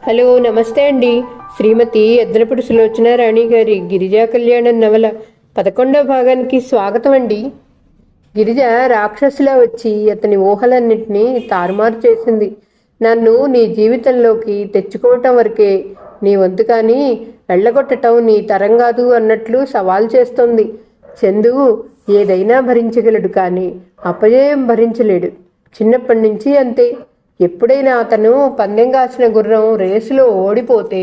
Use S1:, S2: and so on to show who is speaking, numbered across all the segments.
S1: Hello నమస్తే అండి. శ్రీమతి ఎద్దనపూడి సులోచన రాణి గారి గిరిజా కళ్యాణం నవల 11వ భాగానికి స్వాగతం అండి. గిరిజ రాక్షసులా వచ్చి అతని ఊహలన్నింటినీ తారుమారు చేసింది. నన్ను నీ జీవితంలోకి తెచ్చుకోవటం వరకే నీ వంతు, కానీ వెళ్ళగొట్టడం నీ తరం కాదు అన్నట్లు సవాల్ చేస్తోంది. చందు ఏదైనా భరించగలడు, కానీ అపజయం భరించలేడు. చిన్నప్పటి నుంచి అంతే. ఎప్పుడైనా అతను పందెం కాసిన గుర్రం రేసులో ఓడిపోతే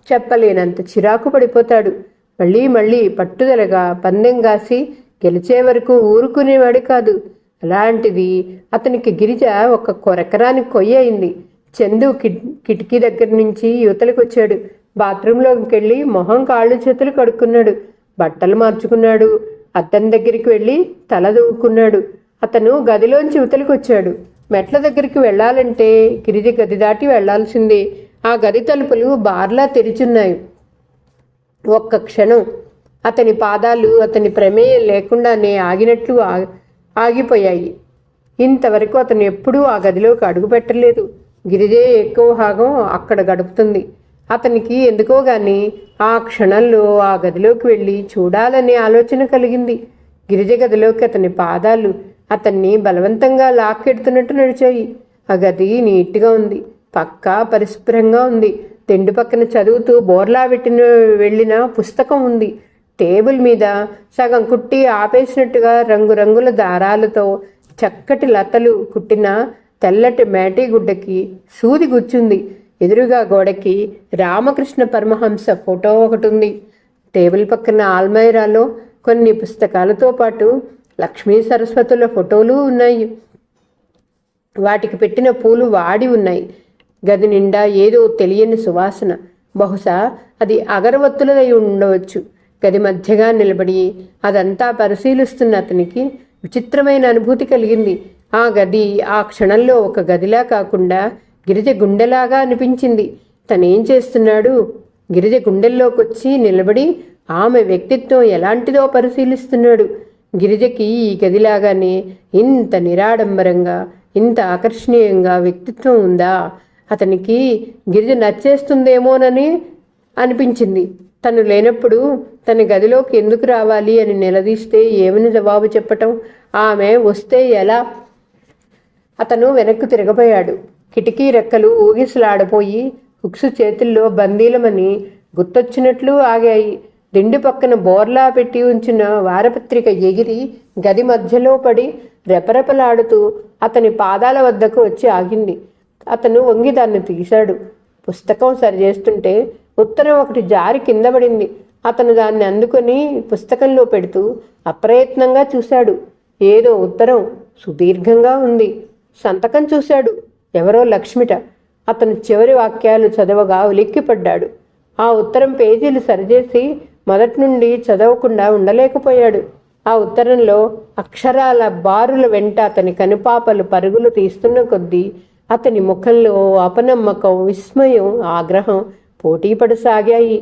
S1: చెప్పలేనంత చిరాకు పడిపోతాడు. మళ్ళీ మళ్ళీ పట్టుదలగా పందెం కాసి గెలిచే వరకు ఊరుకునేవాడు కాదు. అలాంటిది అతనికి గిరిజ ఒక కొరకరాని కొయ్య అయింది. చందు కిటికీ దగ్గర నుంచి యువతలకు వచ్చాడు. బాత్రూంలోకి వెళ్ళి మొహం కాళ్ళు చేతులు కడుక్కున్నాడు. బట్టలు మార్చుకున్నాడు. అతని దగ్గరికి వెళ్ళి తల దూకున్నాడు. అతను గదిలోంచి యువతలకు వచ్చాడు. మెట్ల దగ్గరికి వెళ్లాలంటే గిరిజ గది దాటి వెళ్లాల్సిందే. ఆ గది తలుపులు బార్లా తెరిచున్నాయి. ఒక్క క్షణం అతని పాదాలు అతని ప్రమేయం లేకుండానే ఆగినట్లు ఆగిపోయాయి. ఇంతవరకు అతను ఎప్పుడూ ఆ గదిలోకి అడుగు పెట్టలేదు. గిరిజే ఎక్కువ భాగం అక్కడ గడుపుతుంది. అతనికి ఎందుకో గాని ఆ క్షణంలో ఆ గదిలోకి వెళ్ళి చూడాలనే ఆలోచన కలిగింది. గిరిజ గదిలోకి అతని పాదాలు అతన్ని బలవంతంగా లాక్కెడుతున్నట్టు నడిచాయి. ఆ గది నీట్గా ఉంది. పక్కా పరిశుభ్రంగా ఉంది. తెండు పక్కన చదువుతూ బోర్లా వెళ్ళిన పుస్తకం ఉంది. టేబుల్ మీద సగం కుట్టి ఆపేసినట్టుగా రంగురంగుల దారాలతో చక్కటి లతలు కుట్టిన తెల్లటి మేటీ గుడ్డకి సూది గుచ్చుంది. ఎదురుగా గోడకి రామకృష్ణ పరమహంస ఫోటో ఒకటి ఉంది. టేబుల్ పక్కన ఆల్మైరాలో కొన్ని పుస్తకాలతో పాటు లక్ష్మీ సరస్వతుల ఫోటోలు ఉన్నాయి. వాటికి పెట్టిన పూలు వాడి ఉన్నాయి. గది నిండా ఏదో తెలియని సువాసన. బహుశా అది అగరవత్తులదై ఉండవచ్చు. గది మధ్యగా నిలబడి అదంతా పరిశీలిస్తున్న అతనికి విచిత్రమైన అనుభూతి కలిగింది. ఆ గది ఆ క్షణంలో ఒక గదిలా కాకుండా గిరిజ గుండెలాగా అనిపించింది. తనేం చేస్తున్నాడు? గిరిజ గుండెల్లోకొచ్చి నిలబడి ఆమె వ్యక్తిత్వం ఎలాంటిదో పరిశీలిస్తున్నాడు. గిరిజకి ఈ గదిలాగానే ఇంత నిరాడంబరంగా, ఇంత ఆకర్షణీయంగా వ్యక్తిత్వం ఉందా? అతనికి గిరిజ నచ్చేస్తుందేమోనని అనిపించింది. తను లేనప్పుడు తన గదిలోకి ఎందుకు రావాలి అని నిలదీస్తే ఏమని జవాబు చెప్పటం? ఆమె వస్తే ఎలా? అతను వెనక్కు తిరగబోయాడు. కిటికీ రెక్కలు ఊగిసలాడపోయి హుక్స్ చేతుల్లో బందీలమని గుర్తొచ్చినట్లు ఆగాయి. దిండు పక్కన బోర్లా పెట్టి ఉంచిన వారపత్రిక ఎగిరి గది మధ్యలో పడి రెపరెపలాడుతూ అతని పాదాల వద్దకు వచ్చి ఆగింది. అతను వంగి దాన్ని తీశాడు. పుస్తకం సరిచేస్తుంటే ఉత్తరం ఒకటి జారి కింద పడింది. అతను దాన్ని అందుకొని పుస్తకంలో పెడుతూ అప్రయత్నంగా చూశాడు. ఏదో ఉత్తరం సుదీర్ఘంగా ఉంది. సంతకం చూశాడు. ఎవరో లక్ష్మిట. అతను చివరి వాక్యాలు చదవగా ఉలిక్కిపడ్డాడు. ఆ ఉత్తరం పేజీలు సరిచేసి మొదటి నుండి చదవకుండా ఉండలేకపోయాడు. ఆ ఉత్తరంలో అక్షరాల బారుల వెంట అతని కనుపాపలు పరుగులు తీస్తున్న కొద్దీ అతని ముఖంలో అపనమ్మకం, విస్మయం, ఆగ్రహం పోటీపడసాగాయి.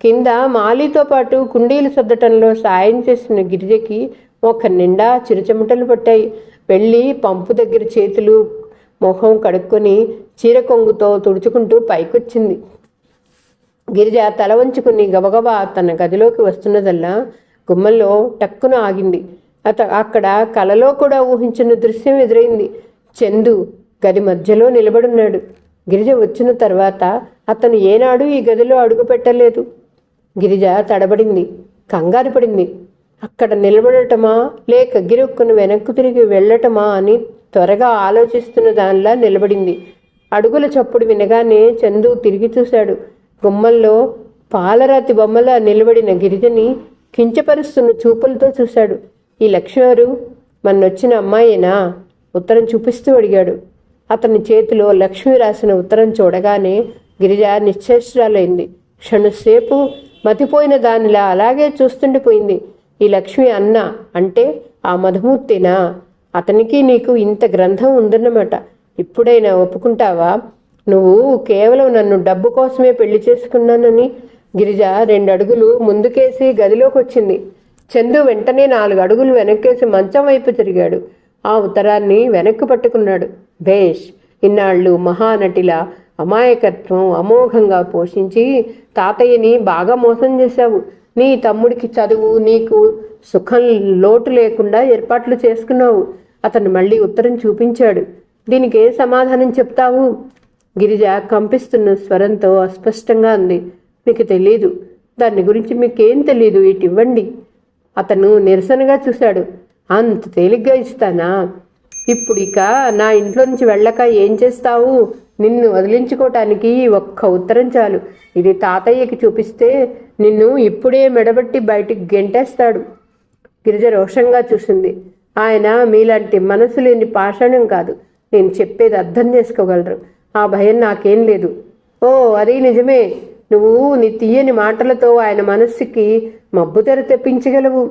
S1: కింద మాలితో పాటు కుండీలు సర్దటంలో సాయం చేసిన గిరిజకి ముఖం నిండా చిరుచెమటలు పట్టాయి. వెళ్ళి పంపు దగ్గర చేతులు మొహం కడుక్కొని చీర కొంగుతో తుడుచుకుంటూ పైకొచ్చింది. గిరిజ తల వంచుకుని గబగబా తన గదిలోకి వస్తున్నదల్లా గుమ్మల్లో టక్కున ఆగింది. అక్కడ కలలో కూడా ఊహించిన దృశ్యం ఎదురైంది. చందు గది మధ్యలో నిలబడున్నాడు. గిరిజ వచ్చిన తర్వాత అతను ఏనాడు ఈ గదిలో అడుగు పెట్టలేదు. గిరిజ తడబడింది, కంగారు పడింది. అక్కడ నిలబడటమా లేక గిరుక్కును వెనక్కు తిరిగి వెళ్ళటమా అని త్వరగా ఆలోచిస్తున్న దానిలా నిలబడింది. అడుగుల చప్పుడు వినగానే చందు తిరిగి చూశాడు. గుమ్మల్లో పాలరాతి బొమ్మలా నిలబడిన గిరిజని కించపరుస్తున్న చూపులతో చూశాడు. ఈ లక్ష్మీవారు మొన్నొచ్చిన అమ్మాయేనా? ఉత్తరం చూపిస్తూ అడిగాడు. అతని చేతిలో లక్ష్మి రాసిన ఉత్తరం చూడగానే గిరిజ నిశ్చేష్టురాలైంది. క్షణసేపు మతిపోయిన దానిలా అలాగే చూస్తుండిపోయింది. ఈ లక్ష్మి అన్న అంటే ఆ మధుమూర్తేనా? అతనికి నీకు ఇంత గ్రంథం ఉందన్నమాట. ఇప్పుడైనా ఒప్పుకుంటావా? నువ్వు కేవలం నన్ను డబ్బు కోసమే పెళ్లి చేసుకున్నానని. గిరిజ 2 అడుగులు ముందుకేసి గదిలోకి వచ్చింది. చందు వెంటనే 4 అడుగులు వెనక్కేసి మంచం వైపు తిరిగాడు. ఆ ఉత్తరాన్ని వెనక్కు పట్టుకున్నాడు. భేష్, ఇన్నాళ్ళు మహానటిలా అమాయకత్వం అమోఘంగా పోషించి తాతయ్యని బాగా మోసం చేశావు. నీ తమ్ముడికి చదువు, నీకు సుఖం లోటు లేకుండా ఏర్పాట్లు చేసుకున్నావు. అతను మళ్ళీ ఉత్తరం చూపించాడు. దీనికి ఏ సమాధానం చెప్తావు? గిరిజ కంపిస్తున్న స్వరంతో అస్పష్టంగా అంది. మీకు తెలీదు, దాని గురించి మీకేం తెలీదు, ఇటు ఇవ్వండి. అతను నిరసనగా చూశాడు. అంత తేలిగ్గా ఇస్తానా? ఇప్పుడు ఇక నా ఇంట్లో నుంచి వెళ్ళక ఏం చేస్తావు? నిన్ను వదిలించుకోవటానికి ఒక్క ఉత్తరం చాలు. ఇది తాతయ్యకి చూపిస్తే నిన్ను ఇప్పుడే మెడబట్టి బయటికి గెంటేస్తాడు. గిరిజ రోషంగా చూసింది. ఆయన మీలాంటి మనసు లేని పాషాణం కాదు. నేను చెప్పేది అర్థం చేసుకోగలరు. ఆ భయం నాకేం లేదు. ఓ, అది నిజమే. నువ్వు నీ తీయని మాటలతో ఆయన మనస్సుకి మబ్బుతెర తెప్పించగలవు.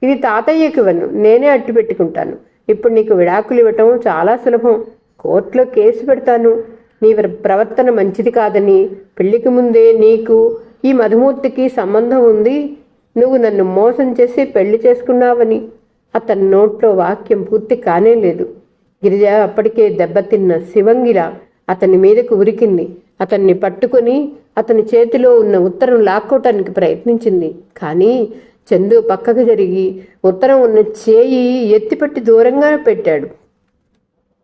S1: ఇది తాతయ్యకి ఇవ్వను, నేనే అట్టు పెట్టుకుంటాను. ఇప్పుడు నీకు విడాకులు ఇవ్వటం చాలా సులభం. కోర్టులో కేసు పెడతాను. నీ ప్రవర్తన మంచిది కాదని, పెళ్లికి ముందే నీకు ఈ మధుమూర్తికి సంబంధం ఉంది, నువ్వు నన్ను మోసం చేసి పెళ్లి చేసుకున్నావని. అతని నోట్లో వాక్యం పూర్తి కానే లేదు. గిరిజ అప్పటికే దెబ్బతిన్న శివంగిలా అతని మీదకు ఉరికింది. అతన్ని పట్టుకొని అతని చేతిలో ఉన్న ఉత్తరం లాక్కోవటానికి ప్రయత్నించింది. కానీ చందు పక్కకు జరిగి ఉత్తరం ఉన్న చేయి ఎత్తిపట్టి దూరంగా పెట్టాడు.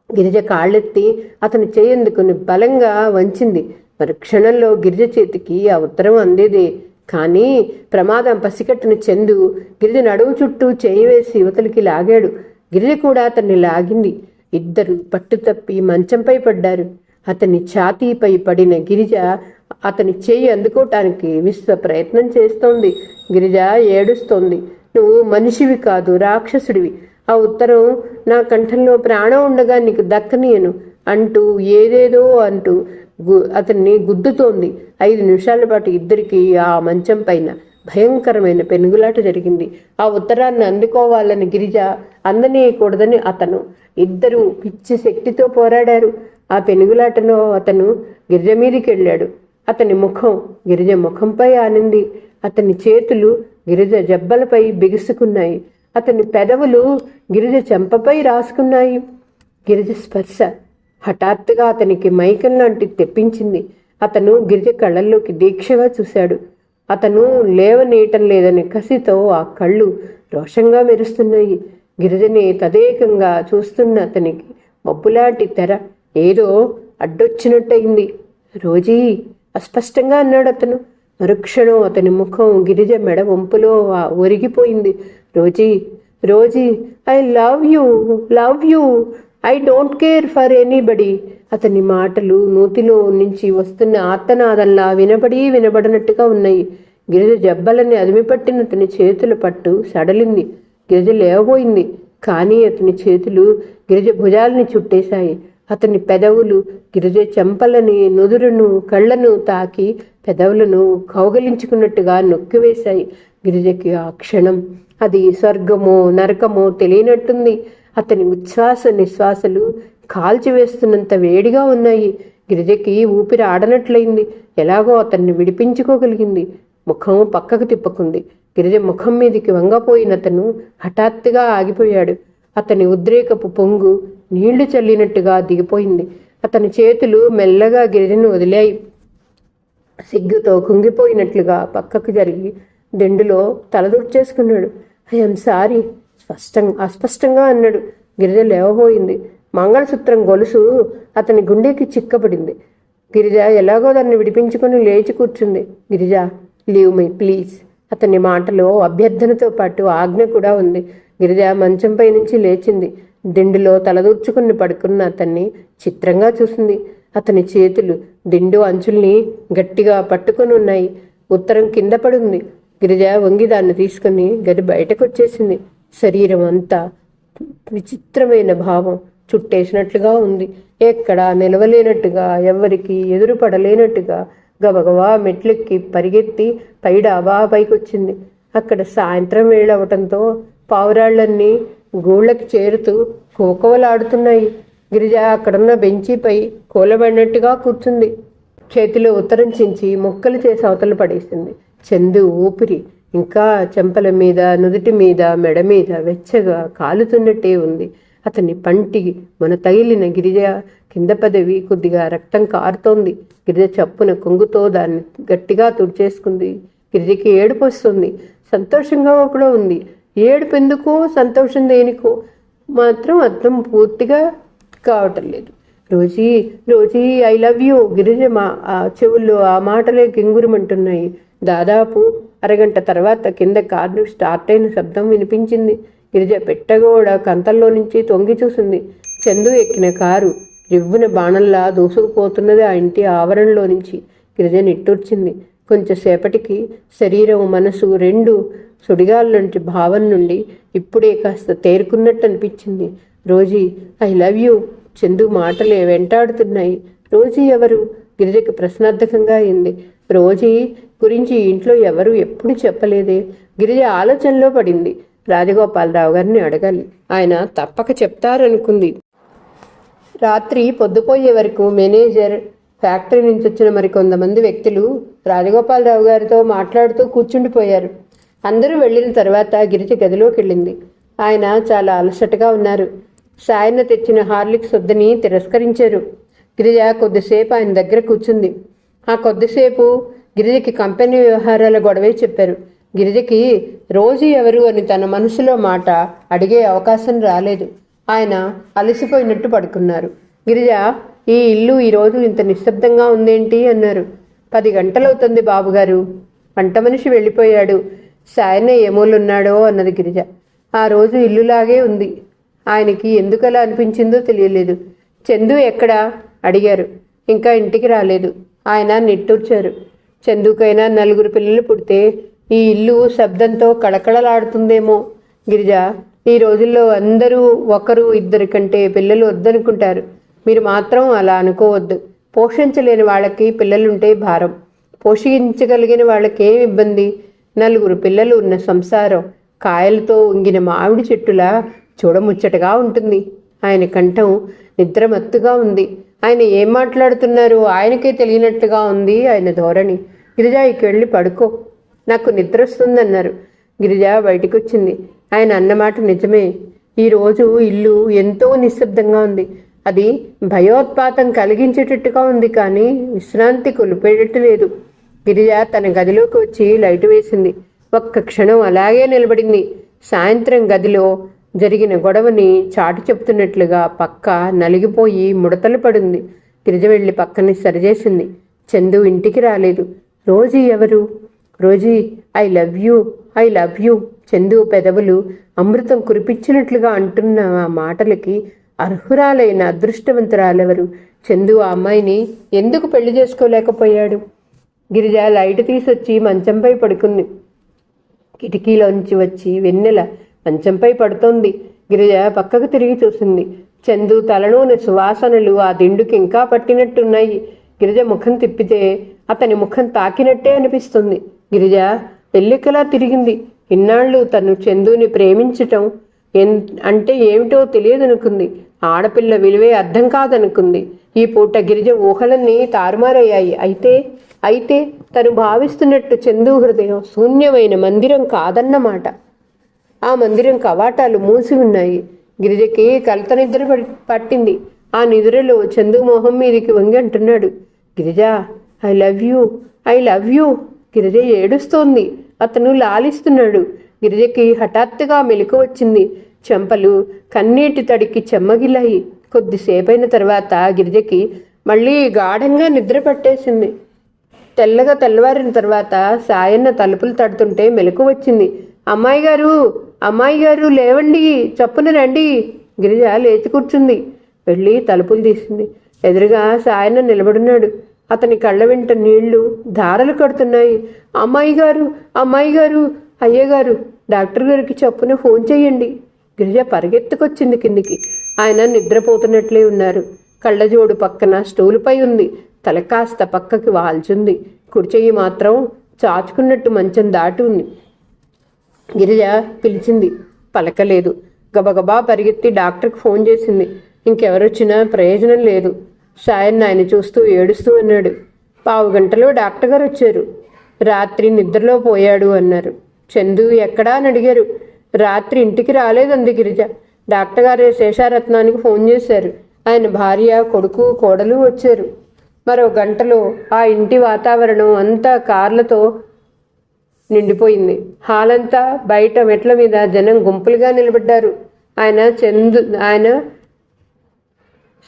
S1: గిరిజ కాళ్ళెత్తి అతని చేయి అందుకుని బలంగా వంచింది. మరి క్షణంలో గిరిజ చేతికి ఆ ఉత్తరం అందేదే. కానీ ప్రమాదం పసికట్టిన చందు గిరిజ నడుము చుట్టూ చేయి వేసి యువతలికి లాగాడు. గిరిజ కూడా అతన్ని లాగింది. ఇద్దరు పట్టుతప్పి మంచంపై పడ్డారు. అతని ఛాతీపై పడిన గిరిజ అతని చేయి అందుకోవటానికి విశ్వ ప్రయత్నం చేస్తోంది. గిరిజ ఏడుస్తోంది. నువ్వు మనిషివి కాదు, రాక్షసుడివి. ఆ ఉత్తరం నా కంఠంలో ప్రాణం ఉండగా నీకు దక్కనీయను అంటూ ఏదేదో అంటూ అతన్ని గుద్దుతోంది. 5 నిమిషాల పాటు ఇద్దరికి ఆ మంచం పైన భయంకరమైన పెనుగులాట జరిగింది. ఆ ఉత్తరాన్ని అందుకోవాలని గిరిజ, అందనీయకూడదని అతను, ఇద్దరూ పిచ్చి శక్తితో పోరాడారు. ఆ పెనుగులాటలో అతను గిరిజ మీదికి వెళ్ళాడు. అతని ముఖం గిరిజ ముఖంపై ఆనింది. అతని చేతులు గిరిజ జబ్బలపై బిగుసుకున్నాయి. అతని పెదవులు గిరిజ చెంపపై రాసుకున్నాయి. గిరిజ స్పర్శ హఠాత్తుగా అతనికి మైకం లాంటి తెప్పించింది. అతను గిరిజ కళ్ళల్లోకి దీక్షగా చూశాడు. అతను లేవనీయటం లేదని కసితో ఆ కళ్ళు రోషంగా మెరుస్తున్నాయి. గిరిజని తదేకంగా చూస్తున్న అతనికి మబ్బులాంటి తెర ఏదో అడ్డొచ్చినట్టయింది. రోజీ, అస్పష్టంగా అన్నాడు అతను. మరుక్షణం అతని ముఖం గిరిజ మెడ వంపులో ఒరిగిపోయింది. Rosie, Rosie, I love you, love you, I don't care for anybody. అతని మాటలు నూతిలో నుంచి వస్తున్న ఆర్తనాదంలా వినబడినట్టుగా ఉన్నాయి. గిరిజ జబ్బలని అదిమిపట్టిన అతని చేతుల పట్టు సడలింది. గిరిజ లేవబోయింది. కానీ అతని చేతులు గిరిజ భుజాలని చుట్టేశాయి. అతని పెదవులు గిరిజ చెంపలని, నుదురును, కళ్ళను తాకి పెదవులను కౌగలించుకున్నట్టుగా నొక్కివేశాయి. గిరిజకి ఆ క్షణం అది స్వర్గమో నరకమో తెలియనట్టుంది. అతని ఉచ్ఛ్వాస నిశ్వాసలు కాల్చివేస్తున్నంత వేడిగా ఉన్నాయి. గిరిజకి ఊపిరి ఆడనట్లయింది. ఎలాగో అతన్ని విడిపించుకోగలిగింది. ముఖం పక్కకు తిప్పుకుంది. గిరిజ ముఖం మీదికి వంగపోయినతను హఠాత్తుగా ఆగిపోయాడు. అతని ఉద్రేకపు పొంగు నీళ్లు చల్లినట్టుగా దిగిపోయింది. అతని చేతులు మెల్లగా గిరిజను వదిలాయి. సిగ్గుతో కుంగిపోయినట్లుగా పక్కకు జరిగి దిండులో తలదూర్చేసుకున్నాడు. ఐఎమ్ సారీ, అస్పష్టంగా అన్నాడు. గిరిజ లేవబోయింది. మంగళసూత్రం గొలుసు అతని గుండెకి చిక్కబడింది. గిరిజ ఎలాగో దాన్ని విడిపించుకొని లేచి కూర్చుంది. Girija, leave me please. అతని మాటలో అభ్యర్థనతో పాటు ఆజ్ఞ కూడా ఉంది. గిరిజ మంచంపై నుంచి లేచింది. దిండులో తలదూర్చుకుని పడుకున్న అతన్ని చిత్రంగా చూసింది. అతని చేతులు దిండు అంచుల్ని గట్టిగా పట్టుకొని ఉన్నాయి. ఉత్తరం కింద పడుంది. గిరిజ వంగి దాన్ని తీసుకుని గది బయటకు వచ్చేసింది. శరీరం అంతా విచిత్రమైన భావం చుట్టేసినట్లుగా ఉంది. ఎక్కడా నిలవలేనట్టుగా, ఎవ్వరికి ఎదురుపడలేనట్టుగా గబగబా మెట్లెక్కి పరిగెత్తి డాబా పైకొచ్చింది. అక్కడ సాయంత్రం వేళవటంతో పావురాళ్లన్నీ గూళ్ళకి చేరుతూ కోకవలాడుతున్నాయి. గిరిజ అక్కడున్న బెంచీపై కూలబడినట్టుగా కూర్చుంది. చేతిలో ఉత్తరం చించి ముక్కలు చేసి అవతల పడేసింది. చందు ఊపిరి ఇంకా చెంపల మీద, నుదుటి మీద, మెడ మీద వెచ్చగా కాలుతున్నట్టే ఉంది. అతని పంటికి మొన తగిలిన గిరిజ కింద పదవి కొద్దిగా రక్తం కారుతోంది. గిరిజ చప్పున కొంగుతో దాన్ని గట్టిగా తుడిచేసుకుంది. గిరిజకి ఏడుపు వస్తుంది. సంతోషంగా కూడా ఉంది. ఏడుపు ఎందుకో సంతోషం దేనికో మాత్రం అర్థం పూర్తిగా కావటం లేదు. Rosie Rosie I love you. Girija చెవుల్లో ఆ మాటలే గింగురమంటున్నాయి. దాదాపు అరగంట తర్వాత కింద కారు స్టార్ట్ అయిన శబ్దం వినిపించింది. గిరిజ పెట్టగోడ కంతల్లో నుంచి తొంగి చూసింది. చందు ఎక్కిన కారు రివ్వున బాణంలా దూసుకుపోతున్నది ఆ ఇంటి ఆవరణలో నుంచి. గిరిజ నిట్టూర్చింది. కొంచెంసేపటికి శరీరం మనసు రెండు సుడిగాల్లోంటి భావం నుండి ఇప్పుడే కాస్త తేరుకున్నట్టు అనిపించింది. Rosie I love you. Chandu మాటలే వెంటాడుతున్నాయి. రోజీ ఎవరు? గిరిజకి ప్రశ్నార్థకంగా అయింది. రోజీ గురించి ఇంట్లో ఎవరు ఎప్పుడు చెప్పలేదే. గిరిజ ఆలోచనలో పడింది. రాజగోపాలరావు గారిని అడగాలి, ఆయన తప్పక చెప్తారనుకుంది. రాత్రి పొద్దుపోయే వరకు మేనేజర్, ఫ్యాక్టరీ నుంచి వచ్చిన మరికొంతమంది వ్యక్తులు రాజగోపాలరావు గారితో మాట్లాడుతూ కూర్చుండిపోయారు. అందరూ వెళ్ళిన తర్వాత గిరిజ గదిలోకి వెళ్ళింది. ఆయన చాలా అలసటగా ఉన్నారు. సాయన తెచ్చిన హార్లిక్స్ వద్దని తిరస్కరించారు. గిరిజ కొద్దిసేపు ఆయన దగ్గర కూర్చుంది. ఆ కొద్దిసేపు గిరిజకి కంపెనీ వ్యవహారాల గొడవే చెప్పారు. గిరిజకి రోజు ఎవరు అని తన మనసులో మాట అడిగే అవకాశం రాలేదు. ఆయన అలసిపోయినట్టు పడుకున్నారు. గిరిజ, ఈ ఇల్లు ఈరోజు ఇంత నిశ్శబ్దంగా ఉందేంటి అన్నారు. 10 గంటలవుతుంది బాబుగారు. వంట మనిషి వెళ్ళిపోయాడు. సాయన ఏమోలున్నాడో అన్నది గిరిజ. ఆ రోజు ఇల్లులాగే ఉంది. ఆయనకి ఎందుకలా అనిపించిందో తెలియలేదు. చందు ఎక్కడా అడిగారు. ఇంకా ఇంటికి రాలేదు. ఆయన నిట్టూర్చారు. చందుకైనా 4 పిల్లలు పుడితే ఈ ఇల్లు శబ్దంతో కళకళలాడుతుందేమో. గిరిజ, ఈ రోజుల్లో అందరూ 1, 2 కంటే పిల్లలు వద్దనుకుంటారు. మీరు మాత్రం అలా అనుకోవద్దు. పోషించలేని వాళ్ళకి పిల్లలుంటే భారం, పోషించగలిగిన వాళ్ళకేం ఇబ్బంది. 4 పిల్లలు ఉన్న సంసారం కాయలతో ఉంగిన మామిడి చెట్టులా చూడముచ్చటగా ఉంటుంది. ఆయన కంఠం నిద్రమత్తుగా ఉంది. ఆయన ఏం మాట్లాడుతున్నారో ఆయనకే తెలియనట్టుగా ఉంది ఆయన ధోరణి. గిరిజ, ఇక వెళ్ళి పడుకో, నాకు నిద్ర వస్తుందన్నారు. గిరిజ బయటికి వచ్చింది. ఆయన అన్నమాట నిజమే. ఈరోజు ఇల్లు ఎంతో నిశ్శబ్దంగా ఉంది. అది భయోత్పాతం కలిగించేటట్టుగా ఉంది, కానీ విశ్రాంతి కొలిపేటట్టు లేదు. గిరిజ తన గదిలోకి వచ్చి లైటు వేసింది. ఒక్క క్షణం అలాగే నిలబడింది. సాయంత్రం గదిలో జరిగిన గొడవని చాటు చెప్తున్నట్లుగా పక్క నలిగిపోయి ముడతలు పడింది. గిరిజ వెళ్ళి పక్కని సరిచేసింది. చందు ఇంటికి రాలేదు. రోజీ ఎవరు? Rosie I love you, I love you. Chandu పెదవులు అమృతం కురిపించినట్లుగా అంటున్న ఆ మాటలకి అర్హురాలైన అదృష్టవంతురాలెవరు? చందు ఆ అమ్మాయిని ఎందుకు పెళ్లి చేసుకోలేకపోయాడు? గిరిజ లైట్ తీసొచ్చి మంచంపై పడుకుంది. కిటికీలోంచి వచ్చి వెన్నెల మంచంపై పడుతోంది. గిరిజ పక్కకు తిరిగి చూసింది. చందు తలలోని సువాసనలు ఆ దిండుకి ఇంకా పట్టినట్టున్నాయి. గిరిజ ముఖం తిప్పితే అతని ముఖం తాకినట్టే అనిపిస్తుంది. గిరిజ పెళ్ళికలా తిరిగింది. ఇన్నాళ్ళు తను చందుని ప్రేమించటం అంటే ఏమిటో తెలియదనుకుంది. ఆడపిల్ల విలువే అర్థం కాదనుకుంది. ఈ పూట గిరిజ ఊహలన్నీ తారుమారయ్యాయి. అయితే తను భావిస్తున్నట్టు చందు హృదయం శూన్యమైన మందిరం కాదన్నమాట. ఆ మందిరం కవాటాలు మూసి ఉన్నాయి. గిరిజకి కలత నిద్ర పట్టింది. ఆ నిద్రలో చందు మొహం మీదికి వంగి అంటున్నాడు, Girija I love you, I love you. Girija ఏడుస్తోంది. అతను లాలిస్తున్నాడు. గిరిజకి హఠాత్తుగా మెలకు వచ్చింది. చెంపలు కన్నీటి తడికి చెమ్మగిలాయి. కొద్దిసేపైన తర్వాత గిరిజకి మళ్ళీ గాఢంగా నిద్ర పట్టేసింది. తెల్లగా తెల్లవారిన తర్వాత సాయన్న తలుపులు తడుతుంటే మెలకు వచ్చింది. అమ్మాయి గారు లేవండి, చప్పున రండి. గిరిజ లేచి కూర్చుంది. వెళ్ళి తలుపులు తీసింది. ఎదురుగా సాయన్న నిలబడున్నాడు. అతని కళ్ళ వెంట నీళ్లు ధారలు కడుతున్నాయి. అమ్మాయి గారు, అయ్యగారు, డాక్టర్ గారికి చప్పున ఫోన్ చెయ్యండి. గిరిజ పరిగెత్తుకొచ్చింది కిందికి. ఆయన నిద్రపోతున్నట్లే ఉన్నారు. కళ్ళజోడు పక్కన స్టూలుపై ఉంది. తల కాస్త పక్కకి వాల్చుంది. కుడిచెయ్యి మాత్రం చాచుకున్నట్టు మంచం దాటి ఉంది. గిరిజ పిలిచింది, పలకలేదు. గబగబా పరిగెత్తి డాక్టర్కి ఫోన్ చేసింది. ఇంకెవరొచ్చినా ప్రయోజనం లేదు. సాయన్న ఆయన చూస్తూ ఏడుస్తూ అన్నాడు. 15 గంటలో డాక్టర్ గారు వచ్చారు. రాత్రి నిద్రలో పోయాడు అన్నారు. చందు ఎక్కడా అని అడిగారు. రాత్రి ఇంటికి రాలేదంది గిరిజ. డాక్టర్ గారు శేషారత్నానికి ఫోన్ చేశారు. ఆయన భార్య, కొడుకు, కోడలు వచ్చారు. మరో గంటలో ఆ ఇంటి వాతావరణం అంతా కార్లతో నిండిపోయింది. హాల్ అంతా బయట మెట్ల మీద జనం గుంపులుగా నిలబడ్డారు. ఆయన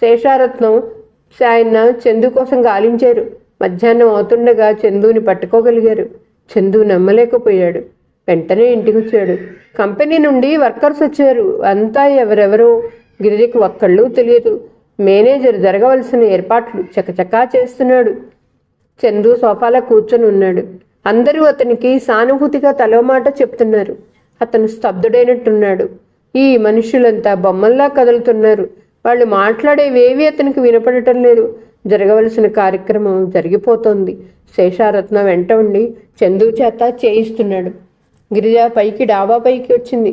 S1: శేషారత్నం చందు కోసం గాలించారు. మధ్యాహ్నం అవుతుండగా చందుని పట్టుకోగలిగారు. చందు నమ్మలేకపోయాడు. వెంటనే ఇంటికి వచ్చాడు. కంపెనీ నుండి వర్కర్స్ వచ్చారు. అంతా ఎవరెవరో గిరిజకి ఒక్కళ్ళు తెలియదు. మేనేజర్ జరగవలసిన ఏర్పాట్లు చకచకా చేస్తున్నాడు. చందు సోఫాలో కూర్చొని ఉన్నాడు. అందరూ అతనికి సానుభూతిగా తలో మాట చెప్తున్నారు. అతను స్తబ్దుడైనట్టున్నాడు. ఈ మనుషులంతా బొమ్మల్లా కదులుతున్నారు. వాళ్ళు మాట్లాడేవేవి అతనికి వినపడటం లేదు. జరగవలసిన కార్యక్రమం జరిగిపోతోంది. శేషారత్న వెంట ఉండి చందు చేత చేయిస్తున్నాడు. గిరిజ పైకి డాబా పైకి వచ్చింది.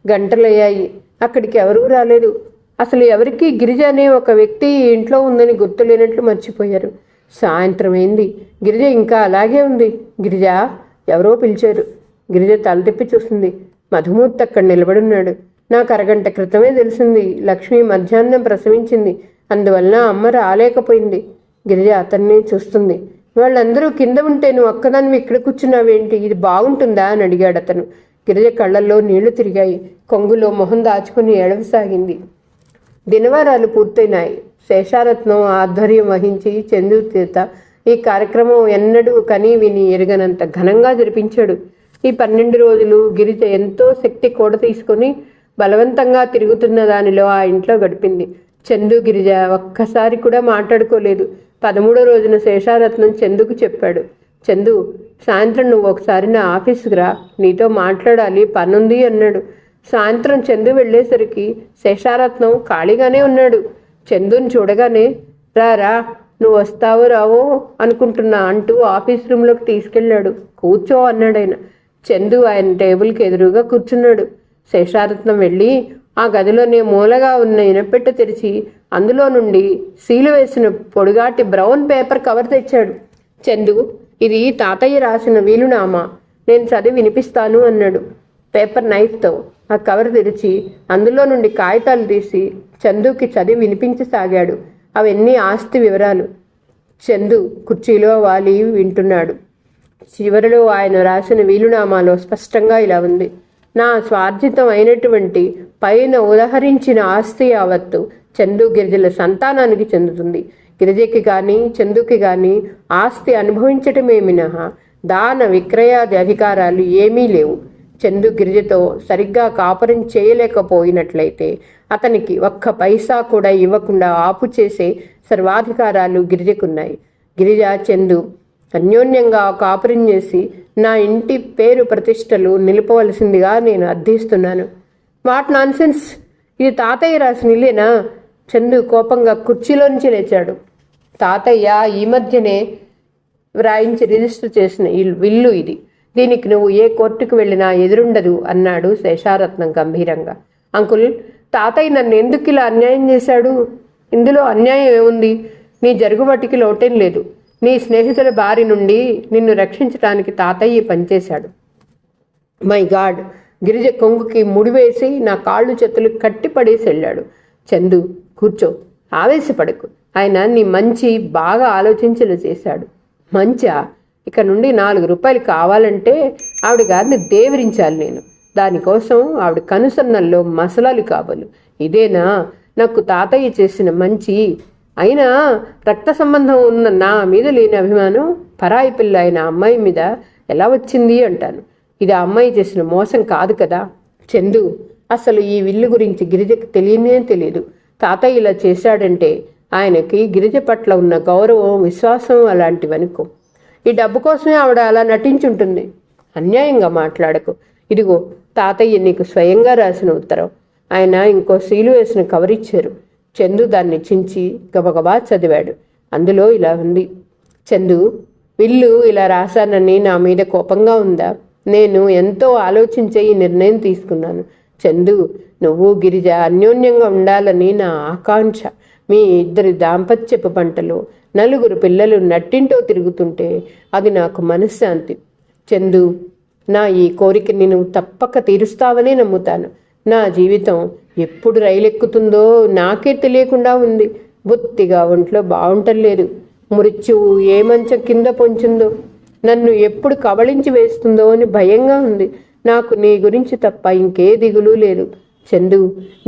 S1: గంటలయ్యాయి. అక్కడికి ఎవరూ రాలేదు. అసలు ఎవరికి గిరిజ అనే ఒక వ్యక్తి ఇంట్లో ఉందని గుర్తులేనట్లు మర్చిపోయారు. సాయంత్రం అయింది. గిరిజ ఇంకా అలాగే ఉంది. గిరిజ, ఎవరో పిలిచారు. గిరిజ తల తిప్పి చూసింది. మధుమూర్తి అక్కడ నిలబడున్నాడు. నాకు అరగంట క్రితమే తెలిసింది. లక్ష్మి మధ్యాహ్నం ప్రసవించింది. అందువలన అమ్మ రాలేకపోయింది. గిరిజ అతన్ని చూస్తుంది. వాళ్ళందరూ కింద ఉంటే నువ్వు ఒక్కదానివి ఇక్కడ కూర్చున్నావేంటి? ఇది బాగుంటుందా అని అడిగాడు అతను. గిరిజ కళ్ళల్లో నీళ్లు తిరిగాయి. కొంగులో మొహం దాచుకుని ఏడవసాగింది. దినవారాలు పూర్తయినాయి. శేషారత్నం ఆధ్వర్యం వహించి చందు చేత ఈ కార్యక్రమం ఎన్నడూ కనీ విని ఎరగనంత ఘనంగా జరిపించాడు. ఈ 12 రోజులు గిరిజ ఎంతో శక్తి కూడ తీసుకొని బలవంతంగా తిరుగుతున్న దానిలో ఆ ఇంట్లో గడిపింది. చందు, గిరిజ ఒక్కసారి కూడా మాట్లాడుకోలేదు. 13వ రోజున శేషారత్నం చందుకు చెప్పాడు. చందు, సాయంత్రం నువ్వు ఒకసారి నా ఆఫీసుకు రా, నీతో మాట్లాడాలి, పనుంది అన్నాడు. సాయంత్రం చందు వెళ్ళేసరికి శేషారత్నం ఖాళీగానే ఉన్నాడు. చందుని చూడగానే రా నువ్వు వస్తావో రావో అనుకుంటున్నా అంటూ ఆఫీస్ రూమ్లోకి తీసుకెళ్ళాడు. కూర్చో అన్నాడాయన. చందు ఆయన టేబుల్కి ఎదురుగా కూర్చున్నాడు. శేషారత్నం వెళ్ళి ఆ గదిలోనే మూలగా ఉన్న ఇనపెట్టె తెరిచి అందులో నుండి సీలు వేసిన పొడిగాటి బ్రౌన్ పేపర్ కవర్ తెచ్చాడు. చందు, ఇది తాతయ్య రాసిన వీలునామా, నేను చదివి వినిపిస్తాను అన్నాడు. పేపర్ నైఫ్తో ఆ కవర్ తెరిచి అందులో నుండి కాగితాలు తీసి చందుకి చదివి వినిపించసాగాడు. అవన్నీ ఆస్తి వివరాలు. చందు కుర్చీలో వాలి వింటున్నాడు. చివరిలో ఆయన రాసిన వీలునామాలో స్పష్టంగా ఇలా ఉంది: నా స్వార్జితం అయినటువంటి పైన ఉదహరించిన ఆస్తి యావత్తు చందు గిరిజల సంతానానికి చెందుతుంది. గిరిజకి కానీ చందుకి కానీ ఆస్తి అనుభవించటమే మినహా దాన విక్రయాది అధికారాలు ఏమీ లేవు. చందు గిరిజతో సరిగ్గా కాపురం చేయలేకపోయినట్లయితే అతనికి ఒక్క పైసా కూడా ఇవ్వకుండా ఆపు చేసే సర్వాధికారాలు గిరిజకున్నాయి. గిరిజ, చందు అన్యోన్యంగా కాపురం చేసి నా ఇంటి పేరు ప్రతిష్టలు నిలుపవలసిందిగా నేను అర్థిస్తున్నాను. What nonsense! ఇది తాతయ్య రాసిన ఇల్లేనా? చందు కోపంగా కుర్చీలోంచి లేచాడు. తాతయ్య ఈ మధ్యనే వ్రాయించి రిజిస్టర్ చేసిన ఇల్లు ఇది. దీనికి నువ్వు ఏ కోర్టుకు వెళ్ళినా ఎదురుండదు అన్నాడు శేషారత్నం గంభీరంగా. అంకుల్, తాతయ్య నన్ను ఎందుకు ఇలా అన్యాయం చేశాడు? ఇందులో అన్యాయం ఏముంది? నీ జరుగుబటికి లోటేం లేదు. నీ స్నేహితుల బారి నుండి నిన్ను రక్షించడానికి తాతయ్య పనిచేశాడు. My god! గిరిజ కొంగుకి ముడివేసి నా కాళ్ళు చేతులు కట్టిపడేసి వెళ్ళాడు. చందు, కూర్చో, ఆవేశపడకు. ఆయన నీ మంచి బాగా ఆలోచించేలా చేశాడు. మంచా? ఇక నుండి 4 రూపాయలు కావాలంటే ఆవిడ గారిని దేవరించాలి నేను. దానికోసం ఆవిడ కనుసన్నల్లో మసలాలు కావాలి. ఇదేనా నాకు తాతయ్య చేసిన మంచి? అయినా రక్త సంబంధం ఉన్న నా మీద లేని అభిమానం పరాయి పిల్ల అయిన అమ్మాయి మీద ఎలా వచ్చింది అంటాను. ఇది ఆ అమ్మాయి చేసిన మోసం కాదు కదా. చందు, అసలు ఈ విల్లు గురించి గిరిజకి తెలియనే తెలియదు. తాతయ్య ఇలా చేశాడంటే ఆయనకి గిరిజ పట్ల ఉన్న గౌరవం, విశ్వాసం అలాంటివనుకో. ఈ డబ్బు కోసమే ఆవిడ అలా నటించుంటుంది. అన్యాయంగా మాట్లాడకు. ఇదిగో తాతయ్య నీకు స్వయంగా రాసిన ఉత్తరం. ఆయన ఇంకో సీలు వేసిన కవర్ ఇచ్చారు. చందు దాన్ని చించి గబగబా చదివాడు. అందులో ఇలా ఉంది: చందు, విల్లు ఇలా రాశానని నా మీద కోపంగా ఉందా? నేను ఎంతో ఆలోచించే ఈ నిర్ణయం తీసుకున్నాను. చందు, నువ్వు గిరిజ అన్యోన్యంగా ఉండాలని నా ఆకాంక్ష. మీ ఇద్దరి దాంపత్యపు పంటలు 4 పిల్లలు నట్టింటో తిరుగుతుంటే అది నాకు మనశ్శాంతి. చందు, నా ఈ కోరికని నువ్వు తప్పక తీరుస్తావనే నమ్ముతాను. నా జీవితం ఎప్పుడు రైలెక్కుతుందో నాకే తెలియకుండా ఉంది. బొత్తిగా ఒంట్లో బాగుంటలేదు. మృత్యువు ఏ మంచం కింద పొంచుందో, నన్ను ఎప్పుడు కబళించి వేస్తుందో అని భయంగా ఉంది. నాకు నీ గురించి తప్ప ఇంకే దిగులు లేదు. చందు,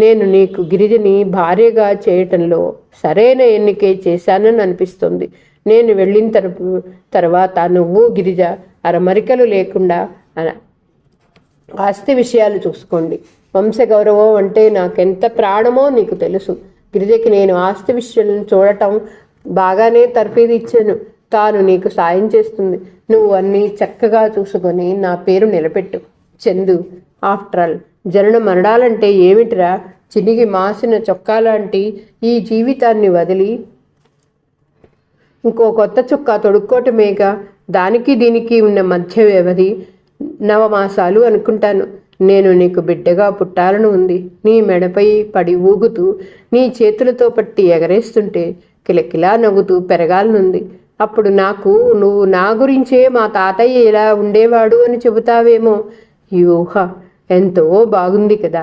S1: నేను నీకు గిరిజని భార్యగా చేయటంలో సరైన ఎన్నికే చేశానని అనిపిస్తుంది. నేను వెళ్ళిన తర్వాత నువ్వు గిరిజ అరమరికలు లేకుండా ఆస్తి విషయాలు చూసుకోండి. వంశగౌరవం అంటే నాకెంత ప్రాణమో నీకు తెలుసు. గిరిజకి నేను ఆస్తి విషయాలను చూడటం బాగానే తర్ఫీదు ఇచ్చాను. తాను నీకు సాయం చేస్తుంది. నువ్వు అన్నీ చక్కగా చూసుకొని నా పేరు నిలబెట్టు. చందు, ఆఫ్టర్ ఆల్ జనన మరణాలంటే ఏమిటిరా? చినిగి మాసిన చొక్కాలాంటి ఈ జీవితాన్ని వదిలి ఇంకో కొత్త చొక్కా తొడుక్కోవటమేగా. దానికి దీనికి ఉన్న మధ్య వ్యవధి 9 మాసాలు అనుకుంటాను. నేను నీకు బిడ్డగా పుట్టాలను ఉంది. నీ మెడపై పడి ఊగుతూ నీ చేతులతో పట్టి ఎగరేస్తుంటే కిలకిలా నవ్వుతూ పెరగాలనుంది. అప్పుడు నాకు నువ్వు నా గురించే మా తాతయ్య ఇలా ఉండేవాడు అని చెబుతావేమో. ఈ ఊహ ఎంతో బాగుంది కదా.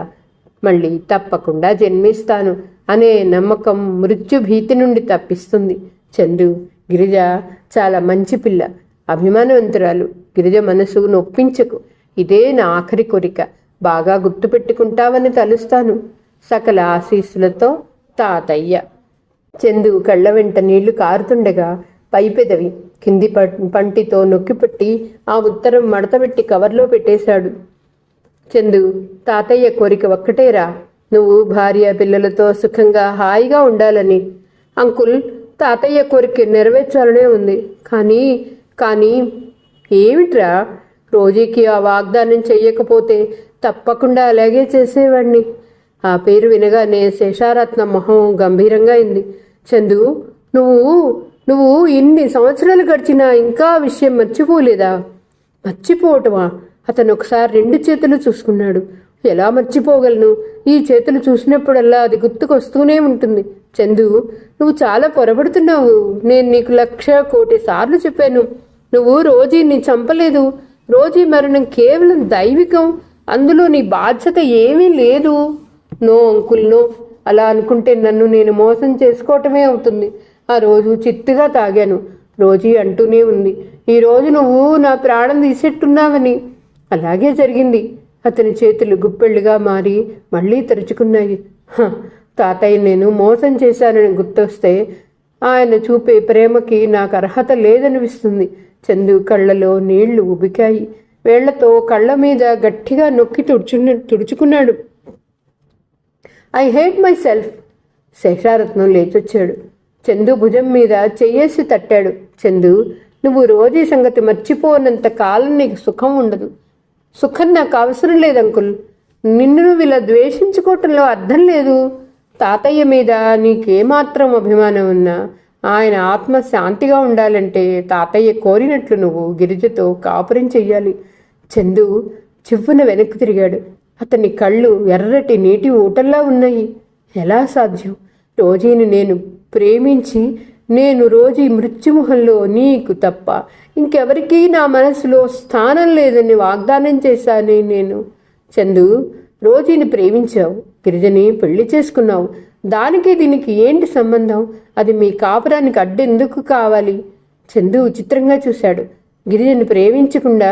S1: మళ్ళీ తప్పకుండా జన్మిస్తాను అనే నమ్మకం మృత్యుభీతి నుండి తప్పిస్తుంది. చందు, గిరిజ చాలా మంచి పిల్ల, అభిమానవంతురాలు. గిరిజ మనసు నొప్పించకు. ఇదే నా ఆఖరి కోరిక. బాగా గుర్తుపెట్టుకుంటావని తలుస్తాను. సకల ఆశీస్సులతో తాతయ్య. చందు కళ్ళ వెంట నీళ్లు కారుతుండగా పై పెదవి కింది పంటితో నొక్కిపెట్టి ఆ ఉత్తరం మడతపెట్టి కవర్లో పెట్టేశాడు. చందు, తాతయ్య కోరిక ఒక్కటేరా, నువ్వు భార్య పిల్లలతో సుఖంగా హాయిగా ఉండాలని. అంకుల్, తాతయ్య కోరిక నెరవేర్చాలనే ఉంది. కానీ ఏమిట్రా? రోజీకి ఆ వాగ్దానం చెయ్యకపోతే తప్పకుండా అలాగే చేసేవాడిని. ఆ పేరు వినగానే శేషారత్న మొహం గంభీరంగా అయింది. చందు, నువ్వు ఇన్ని సంవత్సరాలు గడిచినా ఇంకా విషయం మర్చిపోలేదా? మర్చిపోవటమా? అతను ఒకసారి 2 చేతులు చూసుకున్నాడు. ఎలా మర్చిపోగలను? ఈ చేతులు చూసినప్పుడల్లా అది గుర్తుకొస్తూనే ఉంటుంది. చందు, నువ్వు చాలా పొరబడుతున్నావు. నేను నీకు 1,00,000 కోటి సార్లు చెప్పాను. నువ్వు రోజీని చంపలేదు. రోజీ మరణం కేవలం దైవికం. అందులో నీ బాధ్యత ఏమీ లేదు. No uncle, no. అలా అనుకుంటే నన్ను నేను మోసం చేసుకోవటమే అవుతుంది. ఆ రోజు చిత్తుగా తాగాను. రోజీ అంటూనే ఉంది, ఈరోజు నువ్వు నా ప్రాణం తీసేట్టున్నావని. అలాగే జరిగింది. అతని చేతులు గుప్పెళ్ళుగా మారి మళ్ళీ తెరుచుకున్నాయి. తాతయ్య నేను మోసం చేశానని గుర్తొస్తే ఆయన చూపే ప్రేమకి నాకు అర్హత లేదనిపిస్తుంది. చందు కళ్ళలో నీళ్లు ఉబికాయి. వేళ్లతో కళ్ళ మీద గట్టిగా నొక్కి తుడుచుకున్నాడు. ఐ హేట్ మై సెల్ఫ్. శేషారత్నం లేచొచ్చాడు. చందు భుజం మీద చెయ్యేసి తట్టాడు. చందు, నువ్వు రోజీ సంగతి మర్చిపోనంత కాలం నీకు సుఖం ఉండదు. సుఖం నాకు అవసరం లేదు అంకుల్. నిన్ను నువ్వు ఇలా ద్వేషించుకోవటంలో అర్థం లేదు. తాతయ్య మీద నీకేమాత్రం అభిమానం ఉన్నా ఆయన ఆత్మ శాంతిగా ఉండాలంటే తాతయ్య కోరినట్లు నువ్వు గిరిజతో కాపురం చెయ్యాలి. చందు చివ్వున వెనక్కి తిరిగాడు. అతని కళ్ళు ఎర్రటి నీటి ఊటల్లా ఉన్నాయి. ఎలా సాధ్యం? రోజీని నేను ప్రేమించి నేను రోజీ మృత్యుముఖంలో నీకు తప్ప ఇంకెవరికీ నా మనసులో స్థానం లేదని వాగ్దానం చేశానే నేను. చందు, రోజీని ప్రేమించావు, గిరిజని పెళ్లి చేసుకున్నావు. దానికి దీనికి ఏంటి సంబంధం? అది మీ కాపురానికి అడ్డెందుకు కావాలి? చందు విచిత్రంగా చూశాడు. గిరిజని ప్రేమించకుండా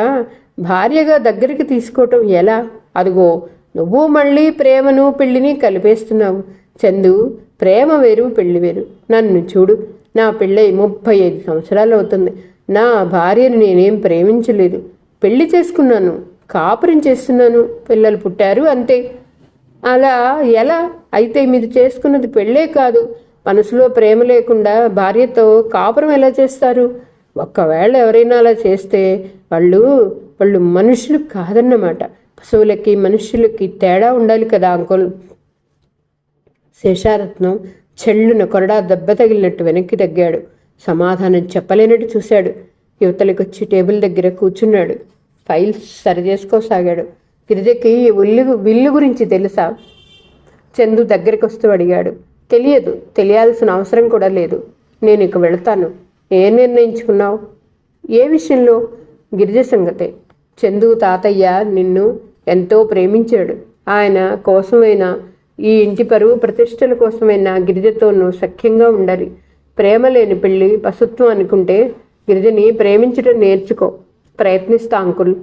S1: భార్యగా దగ్గరికి తీసుకోవటం ఎలా? అదిగో నువ్వు మళ్ళీ ప్రేమను పెళ్లిని కలిపేస్తున్నావు. చందు, ప్రేమ వేరు, పెళ్లి వేరు. నన్ను చూడు, నా పెళ్ళై 35 సంవత్సరాలు అవుతుంది. నా భార్యను నేనేం ప్రేమించలేదు. పెళ్లి చేసుకున్నాను, కాపురం చేస్తున్నాను, పిల్లలు పుట్టారు, అంతే. అలా ఎలా? అయితే మీరు చేసుకున్నది పెళ్ళే కాదు. మనసులో ప్రేమ లేకుండా భార్యతో కాపురం ఎలా చేస్తారు? ఒక్కవేళ ఎవరైనా అలా చేస్తే వాళ్ళు మనుషులు కాదన్నమాట. పశువులకి మనుషులకి తేడా ఉండాలి కదా అంకుల్. శేషారత్నం చెల్లున కొరడా దెబ్బ తగిలినట్టు వెనక్కి తగ్గాడు. సమాధానం చెప్పలేనట్టు చూశాడు. యువతలకొచ్చి టేబుల్ దగ్గర కూర్చున్నాడు. ఫైల్స్ సరిచేసుకోసాగాడు. గిరిజకి విల్లు గురించి తెలుసా? చందు దగ్గరికి వస్తూ అడిగాడు. తెలియదు, తెలియాల్సిన అవసరం కూడా లేదు. నేను ఇక వెళతాను. ఏం నిర్ణయించుకున్నావు? ఏ విషయంలో? గిరిజ సంగతే. చందు తాతయ్య నిన్ను ఎంతో ప్రేమించాడు. ఆయన కోసమైనా, ఈ ఇంటి పరువు ప్రతిష్టల కోసమైనా గిరిజతోనూ సఖ్యంగా ఉండాలి. ప్రేమ లేని పెళ్ళి పశుత్వం అనుకుంటే గిరిజని ప్రేమించడం నేర్చుకో. ప్రయత్నిస్తా అంకుల్.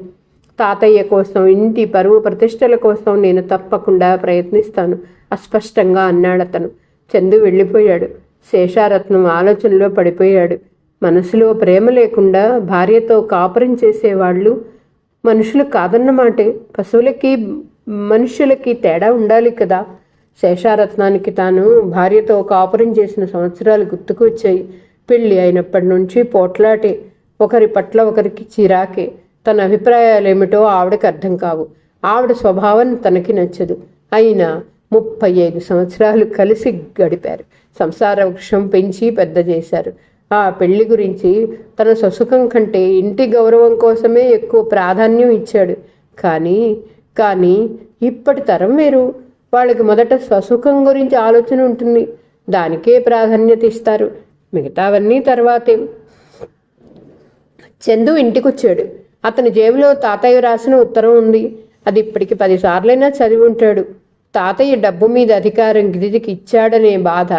S1: తాతయ్య కోసం, ఇంటి పరువు ప్రతిష్టల కోసం నేను తప్పకుండా ప్రయత్నిస్తాను అస్పష్టంగా అన్నాడతను. చందు వెళ్ళిపోయాడు. శేషారత్నం ఆలోచనలో పడిపోయాడు. మనసులో ప్రేమ లేకుండా భార్యతో కాపురం చేసేవాళ్ళు మనుషులు కాదన్నమాటే. పశువులకి మనుషులకి తేడా ఉండాలి కదా. శేషారత్నానికి తాను భార్యతో కాపురం చేసిన సంవత్సరాలు గుర్తుకు వచ్చాయి. పెళ్ళి అయినప్పటి నుంచి పోట్లాటే, ఒకరి పట్ల ఒకరికి చిరాకే. తన అభిప్రాయాలేమిటో ఆవిడకి అర్థం కావు. ఆవిడ స్వభావం తనకి నచ్చదు. అయినా 35 సంవత్సరాలు కలిసి గడిపారు. సంసార వృక్షం పెంచి పెద్ద చేశారు. ఆ పెళ్లి గురించి తన ససుఖం కంటే ఇంటి గౌరవం కోసమే ఎక్కువ ప్రాధాన్యం ఇచ్చాడు. కానీ ఇప్పటి తరం వేరు. వాళ్ళకి మొదట స్వసుఖం గురించి ఆలోచన ఉంటుంది. దానికే ప్రాధాన్యత ఇస్తారు. మిగతావన్నీ తర్వాతే. చందు ఇంటికొచ్చాడు. అతని జేబులో తాతయ్య రాసిన ఉత్తరం ఉంది. అది ఇప్పటికి 10 సార్లైనా చదివి ఉంటాడు. తాతయ్య డబ్బు మీద అధికారం గిరిజకి ఇచ్చాడనే బాధ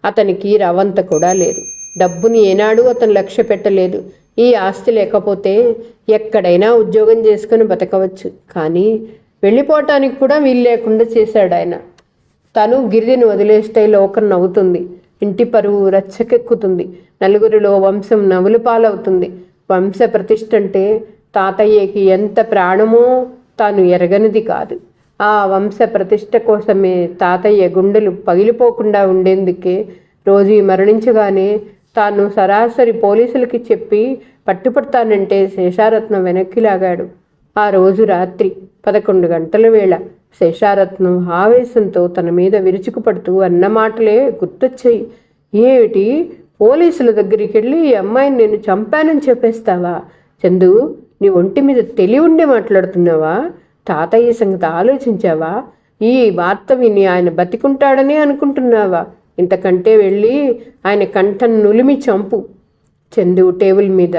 S1: అతనికి రవంత కూడా లేదు. డబ్బుని ఏనాడు అతను లక్ష్య పెట్టలేదు. ఈ ఆస్తి లేకపోతే ఎక్కడైనా ఉద్యోగం చేసుకుని బతకవచ్చు. కానీ వెళ్ళిపోవటానికి కూడా వీలు లేకుండా చేశాడు ఆయన. తను గిరిజను వదిలేస్తే లోకం నవ్వుతుంది. ఇంటి పరువు రచ్చకెక్కుతుంది. నలుగురిలో వంశం నవ్వుల పాలవుతుంది. వంశ ప్రతిష్ఠ అంటే తాతయ్యకి ఎంత ప్రాణమో తాను ఎరగనిది కాదు. ఆ వంశ ప్రతిష్ఠ కోసమే తాతయ్య గుండెలు పగిలిపోకుండా ఉండేందుకే రోజు మరణించగానే తాను సరాసరి పోలీసులకి చెప్పి పట్టుపడతానంటే శేషారత్నం వెనక్కి లాగాడు. ఆ రోజు రాత్రి 11 గంటల వేళ శేషారత్నం ఆవేశంతో తన మీద విరుచుకుపడుతూ అన్న మాటలే గుర్తొచ్చాయి. ఏమిటి, పోలీసుల దగ్గరికి వెళ్ళి ఈ అమ్మాయిని నేను చంపానని చెప్పేస్తావా? చందు, నీ ఒంటి మీద తెలివి ఉండి మాట్లాడుతున్నావా? తాతయ్య సంగతి ఆలోచించావా? ఈ వార్త విని ఆయన బతికుంటాడని అనుకుంటున్నావా? ఇంతకంటే వెళ్ళి ఆయన కంఠం నులిమి చంపు. చందు టేబుల్ మీద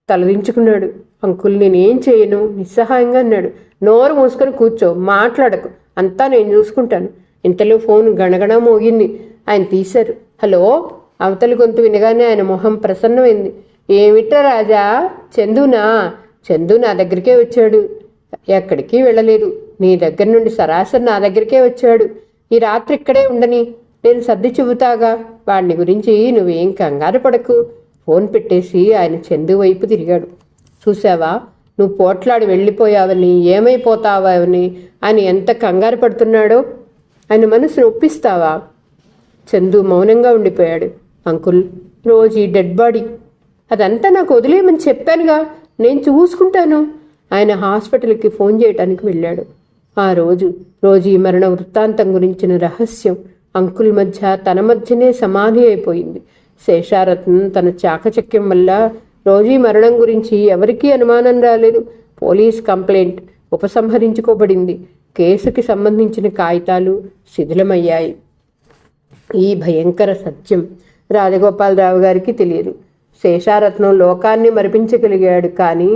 S1: తలదించుకున్నాడు. అంకుల్, నేనేం చేయను నిస్సహాయంగా అన్నాడు. నోరు మూసుకొని కూర్చో, మాట్లాడకు, అంతా నేను చూసుకుంటాను. ఇంతలో ఫోన్ గణగణ మోగింది. ఆయన తీశారు. హలో. అవతలి గొంతు వినగానే ఆయన మొహం ప్రసన్నమైంది. ఏమిట్రా రాజా? చందునా? చందు నా దగ్గరికే వచ్చాడు. ఎక్కడికి వెళ్ళలేదు. నీ దగ్గర నుండి సరాసరి నా దగ్గరికే వచ్చాడు. ఈ రాత్రి ఇక్కడే ఉండని, నేను సర్ది చెబుతాగా. వాడిని గురించి నువ్వేం కంగారు పడకు. ఫోన్ పెట్టేసి ఆయన చందు వైపు తిరిగాడు. చూసావా, నువ్వు పోట్లాడి వెళ్ళిపోయావని, ఏమైపోతావని ఆయన ఎంత కంగారు పడుతున్నాడో. ఆయన మనసును ఒప్పిస్తావా? చందు మౌనంగా ఉండిపోయాడు. అంకుల్, రోజు ఈ డెడ్ బాడీ అదంతా నాకు వదిలేయమని చెప్పానుగా, నేను చూసుకుంటాను. ఆయన హాస్పిటల్కి ఫోన్ చేయడానికి వెళ్ళాడు. ఆ రోజు ఈ మరణ వృత్తాంతం గురించిన రహస్యం అంకుల్ మధ్య, తన మధ్యనే సమాధి అయిపోయింది. శేషారత్నం తన చాకచక్యం వల్ల రోజీ మరణం గురించి ఎవరికీ అనుమానం రాలేదు. పోలీస్ కంప్లైంట్ ఉపసంహరించుకోబడింది. కేసుకి సంబంధించిన కాగితాలు శిథిలమయ్యాయి. ఈ భయంకర సత్యం రాజగోపాలరావు గారికి తెలియదు. శేషారత్నం లోకాన్ని మరిపించగలిగాడు, కానీ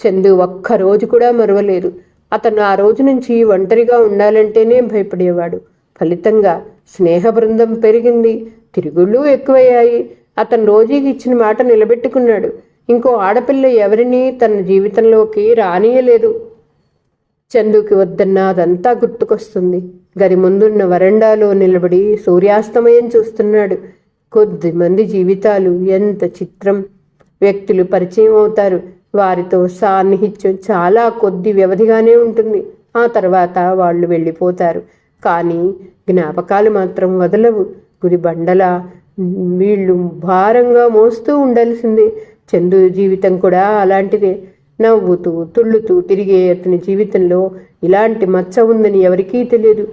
S1: చందు ఒక్కరోజు కూడా మరవలేదు. అతను ఆ రోజు నుంచి ఒంటరిగా ఉండాలంటేనే భయపడేవాడు. ఫలితంగా స్నేహ బృందం పెరిగింది, తిరుగుళ్ళు ఎక్కువయ్యాయి. అతను రోజీకి ఇచ్చిన మాట నిలబెట్టుకున్నాడు. ఇంకో ఆడపిల్ల ఎవరినీ తన జీవితంలోకి రానియలేదు. చందుకి వద్దన్న అదంతా గుర్తుకొస్తుంది. గది ముందున్న వరండాలో నిలబడి సూర్యాస్తమయం చూస్తున్నాడు. కొద్దిమంది జీవితాలు ఎంత చిత్రం. వ్యక్తులు పరిచయం అవుతారు. వారితో సాన్నిహిత్యం చాలా కొద్ది వ్యవధిగానే ఉంటుంది. ఆ తర్వాత వాళ్ళు వెళ్ళిపోతారు. కానీ జ్ఞాపకాలు మాత్రం వదలవు. గుడి బండలా వీళ్ళు భారంగా మోస్తూ ఉండాల్సిందే. చందు జీవితం కూడా అలాంటిదే. నవ్వుతూ తుళ్ళుతూ తిరిగే అతని జీవితంలో ఇలాంటి మచ్చ ఉందని ఎవరికీ తెలియదు.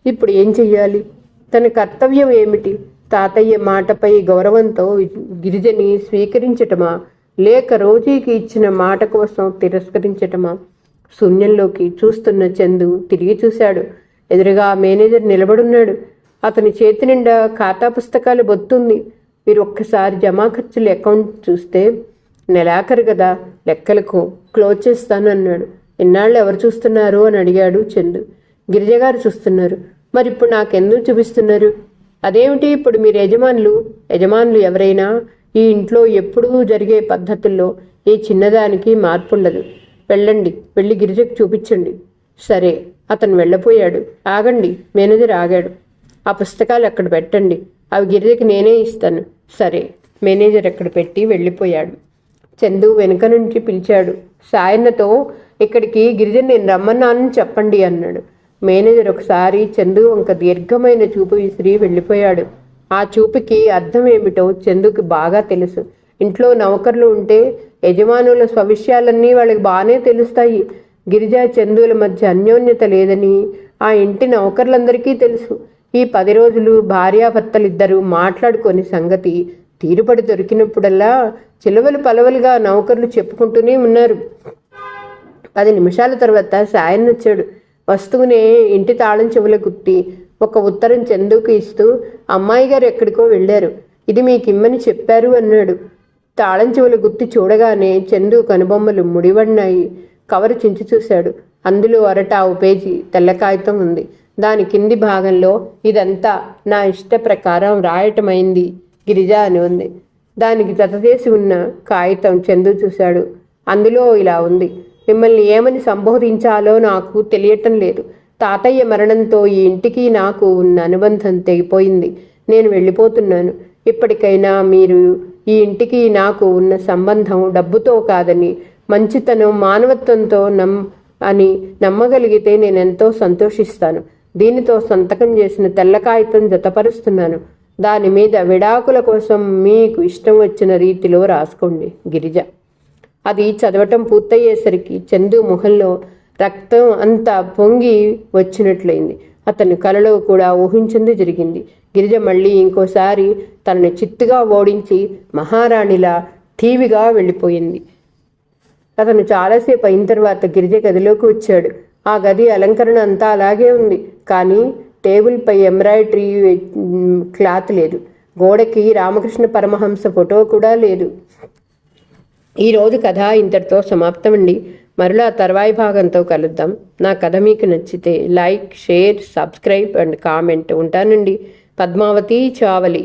S1: ఇప్పుడు ఏం చెయ్యాలి? తన కర్తవ్యం ఏమిటి? తాతయ్య మాటపై గౌరవంతో గిరిజని స్వీకరించటమా, లేక రోజీకి ఇచ్చిన మాట కోసం తిరస్కరించటమా? శూన్యంలోకి చూస్తున్న చందు తిరిగి చూశాడు. ఎదురుగా మేనేజర్ నిలబడున్నాడు. అతని చేతి నిండా ఖాతా పుస్తకాలు బొత్తుంది. మీరు ఒక్కసారి జమా ఖర్చుల అకౌంట్ చూస్తే, నెలాఖరు కదా, లెక్కలకు క్లోజ్ చేస్తాను అన్నాడు. ఇన్నాళ్ళు ఎవరు చూస్తున్నారు అని అడిగాడు చందు. గిరిజ గారు చూస్తున్నారు. మరి ఇప్పుడు నాకెందుకు చూపిస్తున్నారు? అదేమిటి, ఇప్పుడు మీరు యజమానులు ఎవరైనా ఈ ఇంట్లో ఎప్పుడూ జరిగే పద్ధతుల్లో ఏ చిన్నదానికి మార్పు ఉండదు. వెళ్ళండి, వెళ్ళి గిరిజకు చూపించండి. సరే, అతను వెళ్ళపోయాడు. ఆగండి, మేనేజర్ ఆగాడు. ఆ పుస్తకాలు అక్కడ పెట్టండి, అవి గిరిజకి నేనే ఇస్తాను. సరే, మేనేజర్ అక్కడ పెట్టి వెళ్ళిపోయాడు. చందు వెనుక నుంచి పిలిచాడు. సాయన్నతో ఇక్కడికి గిరిజని నేను రమ్మన్నానని చెప్పండి అన్నాడు. మేనేజర్ ఒకసారి చందు వంక దీర్ఘమైన చూపు విసిరి వెళ్ళిపోయాడు. ఆ చూపుకి అర్థం ఏమిటో చందుకి బాగా తెలుసు. ఇంట్లో నౌకర్లు ఉంటే యజమానుల స్వవిషయాలన్నీ వాళ్ళకి బాగానే తెలుస్తాయి. గిరిజ చందుల మధ్య అన్యోన్యత లేదని ఆ ఇంటి నౌకర్లందరికీ తెలుసు. ఈ 10 రోజులు భార్యాభర్తలిద్దరూ మాట్లాడుకొని సంగతి తీరుపడి దొరికినప్పుడల్లా చిలవలు పలవలుగా నౌకర్లు చెప్పుకుంటూనే ఉన్నారు. 10 నిమిషాల తర్వాత సాయన్ వచ్చాడు. వస్తువునే ఇంటి తాళం చెవుల గుత్తి ఒక ఉత్తరం చందుకు ఇస్తూ, అమ్మాయి గారు ఎక్కడికో వెళ్ళారు, ఇది మీకిమ్మని చెప్పారు అన్నాడు. తాళం చెవుల గుత్తి చూడగానే చందు కనుబొమ్మలు ముడివడినాయి. కవరు చించి చూశాడు. అందులో అరటావు పేజీ తెల్ల కాగితం ఉంది. దాని కింది భాగంలో ఇదంతా నా ఇష్ట ప్రకారం రాయటమైంది గిరిజ అని ఉంది. దానికి జతచేసి ఉన్న కాగితం చందు చూశాడు. అందులో ఇలా ఉంది: మిమ్మల్ని ఏమని సంబోధించాలో నాకు తెలియటం లేదు. తాతయ్య మరణంతో ఈ ఇంటికి నాకు ఉన్న అనుబంధం తెగిపోయింది. నేను వెళ్ళిపోతున్నాను. ఇప్పటికైనా మీరు ఈ ఇంటికి నాకు ఉన్న సంబంధం డబ్బుతో కాదని, మంచితనం మానవత్వంతో నమ్మగలిగితే నేనెంతో సంతోషిస్తాను. దీనితో సంతకం చేసిన తెల్ల కాగితం జతపరుస్తున్నాను. దాని మీద విడాకుల కోసం మీకు ఇష్టం వచ్చిన రీతిలో రాసుకోండి గిరిజ. అది చదవటం పూర్తయ్యేసరికి చందు మొహంలో రక్తం అంతా పొంగి వచ్చినట్లయింది. అతని కలలో కూడా ఊహించింది జరిగింది. గిరిజ మళ్ళీ ఇంకోసారి తనని చిత్తుగా ఓడించి మహారాణిలా ఠీవిగా వెళ్ళిపోయింది. అతను చాలాసేపు అయిన తర్వాత గిరిజ గదిలోకి వచ్చాడు. ఆ గది అలంకరణ అంతా అలాగే ఉంది, కానీ టేబుల్పై ఎంబ్రాయిడరీ క్లాత్ లేదు. గోడకి రామకృష్ణ పరమహంస ఫోటో కూడా లేదు. ఈరోజు కథ ఇంతటితో సమాప్తమండి. మరలా తర్వాయి భాగంతో కలుద్దాం. నా కథ మీకు నచ్చితే like, share, subscribe and comment. ఉంటానండి. పద్మావతి చావలి.